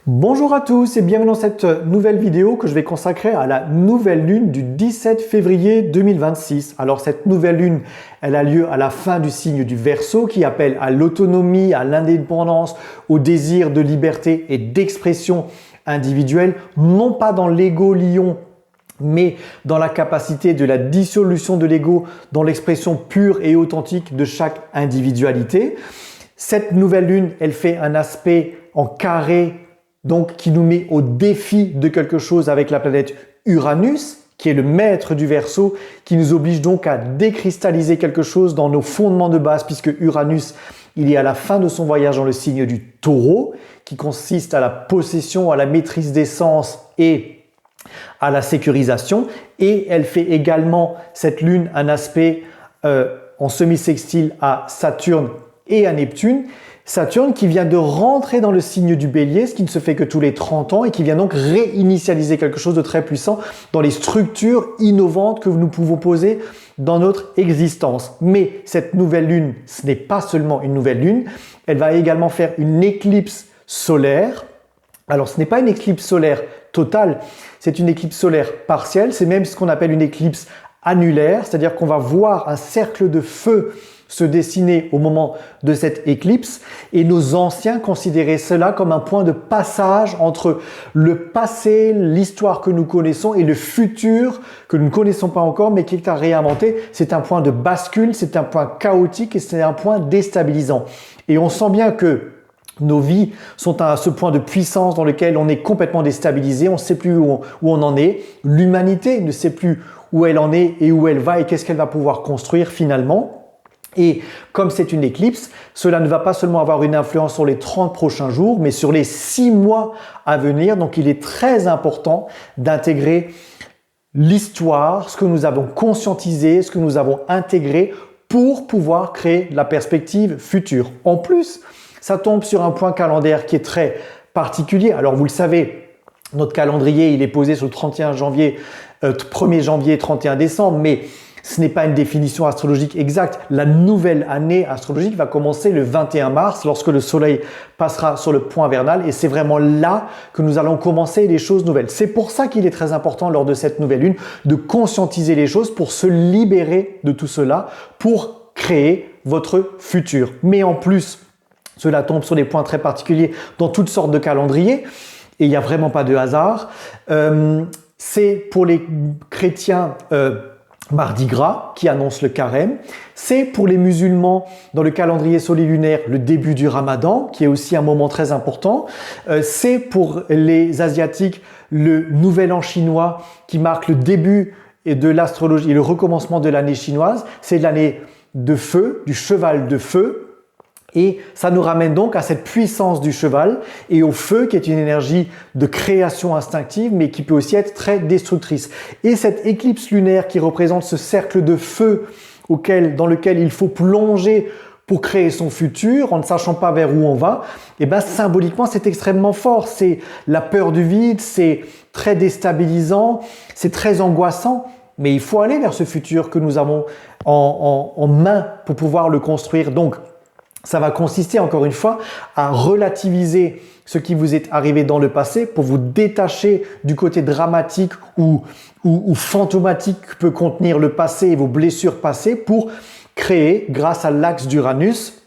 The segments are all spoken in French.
Bonjour à tous et bienvenue dans cette nouvelle vidéo que je vais consacrer à la nouvelle lune du 17 février 2026. Alors cette nouvelle lune, elle a lieu à la fin du signe du Verseau qui appelle à l'autonomie, à l'indépendance, au désir de liberté et d'expression individuelle, non pas dans l'ego lion, mais dans la capacité de la dissolution de l'ego, dans l'expression pure et authentique de chaque individualité. Cette nouvelle lune, elle fait un aspect en carré, donc qui nous met au défi de quelque chose avec la planète Uranus, qui est le maître du Verseau, qui nous oblige donc à décristalliser quelque chose dans nos fondements de base, puisque Uranus, il est à la fin de son voyage dans le signe du Taureau, qui consiste à la possession, à la maîtrise des sens et à la sécurisation. Et elle fait également, cette lune, un aspect en semi-sextile à Saturne et à Neptune. Saturne qui vient de rentrer dans le signe du Bélier, ce qui ne se fait que tous les 30 ans et qui vient donc réinitialiser quelque chose de très puissant dans les structures innovantes que nous pouvons poser dans notre existence. Mais cette nouvelle lune, ce n'est pas seulement une nouvelle lune, elle va également faire une éclipse solaire. Alors ce n'est pas une éclipse solaire totale, c'est une éclipse solaire partielle, c'est même ce qu'on appelle une éclipse annulaire, c'est-à-dire qu'on va voir un cercle de feu se dessiner au moment de cette éclipse et nos anciens considéraient cela comme un point de passage entre le passé, l'histoire que nous connaissons et le futur que nous ne connaissons pas encore mais qui est à réinventer. C'est un point de bascule, c'est un point chaotique et c'est un point déstabilisant. Et on sent bien que nos vies sont à ce point de puissance dans lequel on est complètement déstabilisé, on ne sait plus où on en est. L'humanité ne sait plus où elle en est et où elle va et qu'est-ce qu'elle va pouvoir construire finalement. Et comme c'est une éclipse, cela ne va pas seulement avoir une influence sur les 30 prochains jours, mais sur les 6 mois à venir. Donc il est très important d'intégrer l'histoire, ce que nous avons conscientisé, ce que nous avons intégré pour pouvoir créer la perspective future. En plus, ça tombe sur un point calendaire qui est très particulier. Alors vous le savez, notre calendrier, il est posé sur le 1er janvier, 31 décembre, mais ce n'est pas une définition astrologique exacte. La nouvelle année astrologique va commencer le 21 mars lorsque le soleil passera sur le point vernal et c'est vraiment là que nous allons commencer les choses nouvelles. C'est pour ça qu'il est très important lors de cette nouvelle lune de conscientiser les choses pour se libérer de tout cela, pour créer votre futur. Mais en plus, cela tombe sur des points très particuliers dans toutes sortes de calendriers et il n'y a vraiment pas de hasard. C'est pour les chrétiens Mardi Gras qui annonce le carême. C'est pour les musulmans dans le calendrier solilunaire le début du Ramadan qui est aussi un moment très important. C'est pour les Asiatiques le nouvel an chinois qui marque le début de l'astrologie et le recommencement de l'année chinoise. C'est l'année de feu, du cheval de feu. Et ça nous ramène donc à cette puissance du cheval et au feu qui est une énergie de création instinctive mais qui peut aussi être très destructrice. Et cette éclipse lunaire qui représente ce cercle de feu dans lequel il faut plonger pour créer son futur en ne sachant pas vers où on va, et bien symboliquement c'est extrêmement fort. C'est la peur du vide, c'est très déstabilisant, c'est très angoissant. Mais il faut aller vers ce futur que nous avons en main pour pouvoir le construire. Donc, ça va consister, encore une fois, à relativiser ce qui vous est arrivé dans le passé pour vous détacher du côté dramatique ou fantomatique que peut contenir le passé et vos blessures passées pour créer, grâce à l'axe d'Uranus,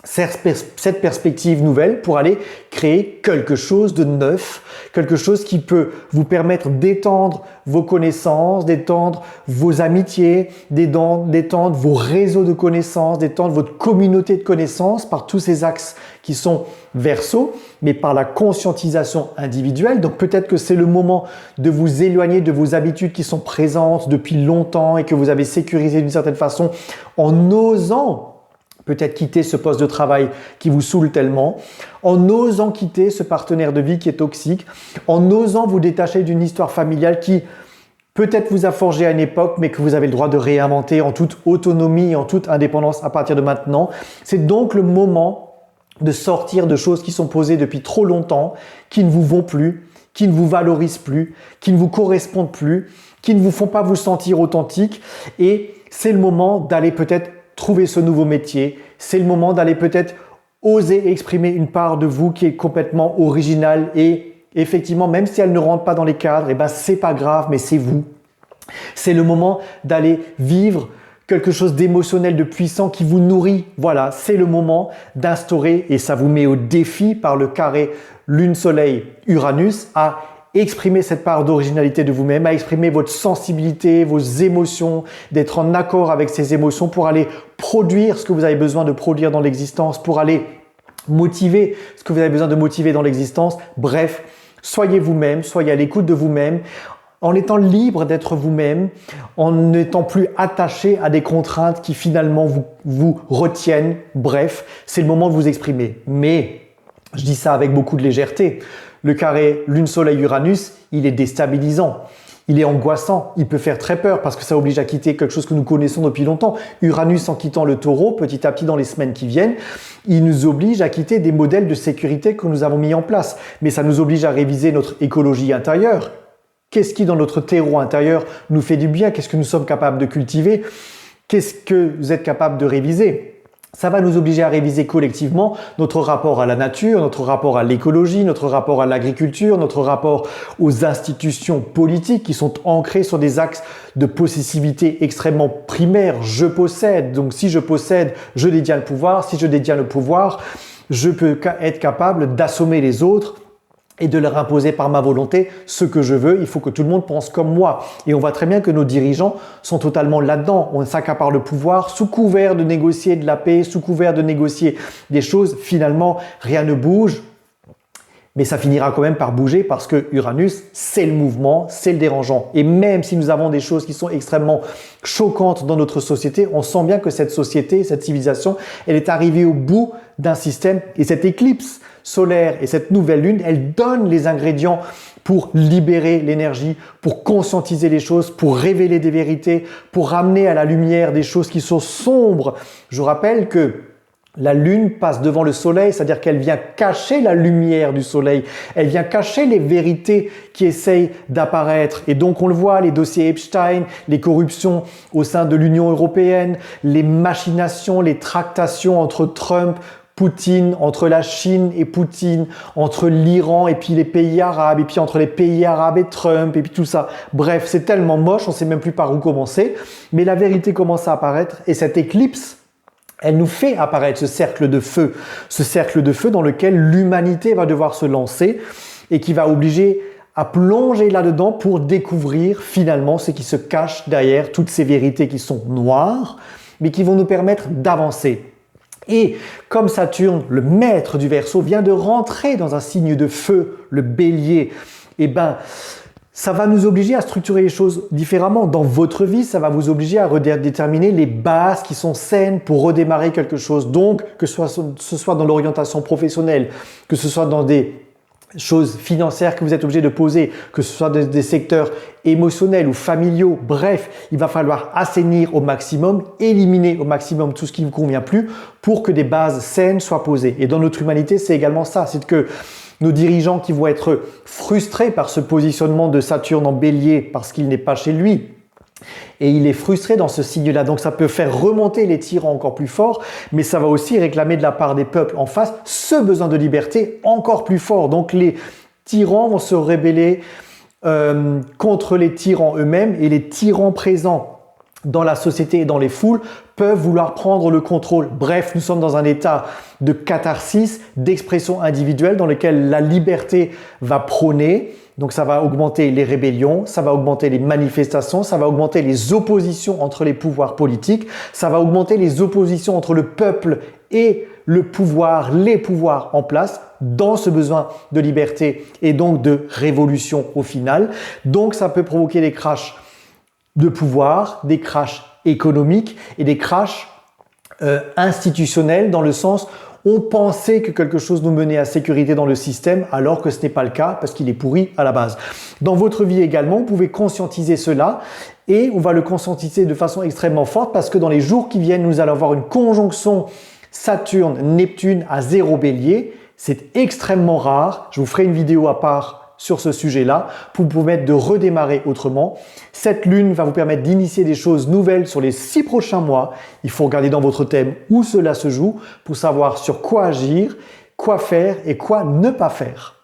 cette perspective nouvelle pour aller créer quelque chose de neuf, quelque chose qui peut vous permettre d'étendre vos connaissances, d'étendre vos amitiés, d'étendre vos réseaux de connaissances, d'étendre votre communauté de connaissances par tous ces axes qui sont Verseau, mais par la conscientisation individuelle. Donc peut-être que c'est le moment de vous éloigner de vos habitudes qui sont présentes depuis longtemps et que vous avez sécurisées d'une certaine façon en osant peut-être quitter ce poste de travail qui vous saoule tellement, en osant quitter ce partenaire de vie qui est toxique, en osant vous détacher d'une histoire familiale qui peut-être vous a forgé à une époque, mais que vous avez le droit de réinventer en toute autonomie et en toute indépendance à partir de maintenant. C'est donc le moment de sortir de choses qui sont posées depuis trop longtemps, qui ne vous vont plus, qui ne vous valorisent plus, qui ne vous correspondent plus, qui ne vous font pas vous sentir authentique. Et c'est le moment d'aller peut-être trouver ce nouveau métier. C'est le moment d'aller peut-être oser exprimer une part de vous qui est complètement originale et effectivement, même si elles ne rentrent pas dans les cadres, eh ben, c'est pas grave, mais c'est vous. C'est le moment d'aller vivre quelque chose d'émotionnel, de puissant qui vous nourrit. Voilà, c'est le moment d'instaurer, et ça vous met au défi par le carré Lune-Soleil-Uranus, à exprimer cette part d'originalité de vous-même, à exprimer votre sensibilité, vos émotions, d'être en accord avec ces émotions pour aller produire ce que vous avez besoin de produire dans l'existence, pour aller motiver ce que vous avez besoin de motiver dans l'existence. Bref, soyez vous-même, soyez à l'écoute de vous-même, en étant libre d'être vous-même, en n'étant plus attaché à des contraintes qui finalement vous retiennent. Bref, c'est le moment de vous exprimer. Mais, je dis ça avec beaucoup de légèreté, le carré Lune-Soleil-Uranus, il est déstabilisant. Il est angoissant, il peut faire très peur parce que ça oblige à quitter quelque chose que nous connaissons depuis longtemps. Uranus, en quittant le Taureau, petit à petit dans les semaines qui viennent, il nous oblige à quitter des modèles de sécurité que nous avons mis en place. Mais ça nous oblige à réviser notre écologie intérieure. Qu'est-ce qui, dans notre terreau intérieur, nous fait du bien? Qu'est-ce que nous sommes capables de cultiver? Qu'est-ce que vous êtes capable de réviser? Ça va nous obliger à réviser collectivement notre rapport à la nature, notre rapport à l'écologie, notre rapport à l'agriculture, notre rapport aux institutions politiques qui sont ancrées sur des axes de possessivité extrêmement primaires. Je possède, donc si je possède, je détiens le pouvoir. Si je détiens le pouvoir, je peux être capable d'assommer les autres et de leur imposer par ma volonté ce que je veux. Il faut que tout le monde pense comme moi. Et on voit très bien que nos dirigeants sont totalement là-dedans. On s'accapare le pouvoir sous couvert de négocier de la paix, sous couvert de négocier des choses. Finalement, rien ne bouge. Mais ça finira quand même par bouger parce que Uranus, c'est le mouvement, c'est le dérangeant. Et même si nous avons des choses qui sont extrêmement choquantes dans notre société, on sent bien que cette société, cette civilisation, elle est arrivée au bout d'un système. Et cette éclipse solaire et cette nouvelle lune, elle donne les ingrédients pour libérer l'énergie, pour conscientiser les choses, pour révéler des vérités, pour ramener à la lumière des choses qui sont sombres. Je vous rappelle que la lune passe devant le soleil, c'est-à-dire qu'elle vient cacher la lumière du soleil. Elle vient cacher les vérités qui essayent d'apparaître. Et donc on le voit, les dossiers Epstein, les corruptions au sein de l'Union européenne, les machinations, les tractations entre Trump, Poutine, entre la Chine et Poutine, entre l'Iran et puis les pays arabes, et puis entre les pays arabes et Trump, et puis tout ça. Bref, c'est tellement moche, on ne sait même plus par où commencer. Mais la vérité commence à apparaître et cette éclipse, elle nous fait apparaître ce cercle de feu dans lequel l'humanité va devoir se lancer et qui va obliger à plonger là-dedans pour découvrir finalement ce qui se cache derrière toutes ces vérités qui sont noires, mais qui vont nous permettre d'avancer. Et comme Saturne, le maître du Verseau, vient de rentrer dans un signe de feu, le Bélier, eh ben, ça va nous obliger à structurer les choses différemment. Dans votre vie, ça va vous obliger à redéterminer les bases qui sont saines pour redémarrer quelque chose. Donc, que ce soit dans l'orientation professionnelle, que ce soit dans des choses financières que vous êtes obligé de poser, que ce soit des secteurs émotionnels ou familiaux, bref, il va falloir assainir au maximum, éliminer au maximum tout ce qui ne vous convient plus pour que des bases saines soient posées. Et dans notre humanité, c'est également ça, c'est que nos dirigeants qui vont être frustrés par ce positionnement de Saturne en Bélier parce qu'il n'est pas chez lui, et il est frustré dans ce signe-là. Donc ça peut faire remonter les tyrans encore plus fort, mais ça va aussi réclamer de la part des peuples en face ce besoin de liberté encore plus fort. Donc les tyrans vont se rebeller contre les tyrans eux-mêmes, et les tyrans présents dans la société et dans les foules peuvent vouloir prendre le contrôle. Bref, nous sommes dans un état de catharsis, d'expression individuelle dans lequel la liberté va prôner. Donc ça va augmenter les rébellions, ça va augmenter les manifestations, ça va augmenter les oppositions entre les pouvoirs politiques, ça va augmenter les oppositions entre le peuple et le pouvoir, les pouvoirs en place, dans ce besoin de liberté et donc de révolution au final. Donc ça peut provoquer des crashs de pouvoir, des crashs économiques et des crashs institutionnels, dans le sens on pensait que quelque chose nous menait à sécurité dans le système alors que ce n'est pas le cas parce qu'il est pourri à la base. Dans votre vie également, vous pouvez conscientiser cela, et on va le conscientiser de façon extrêmement forte parce que dans les jours qui viennent, nous allons avoir une conjonction Saturne-Neptune à 0 Bélier. C'est extrêmement rare. Je vous ferai une vidéo à part sur ce sujet-là pour vous permettre de redémarrer autrement. Cette lune va vous permettre d'initier des choses nouvelles sur les 6 prochains mois. Il faut regarder dans votre thème où cela se joue pour savoir sur quoi agir, quoi faire et quoi ne pas faire.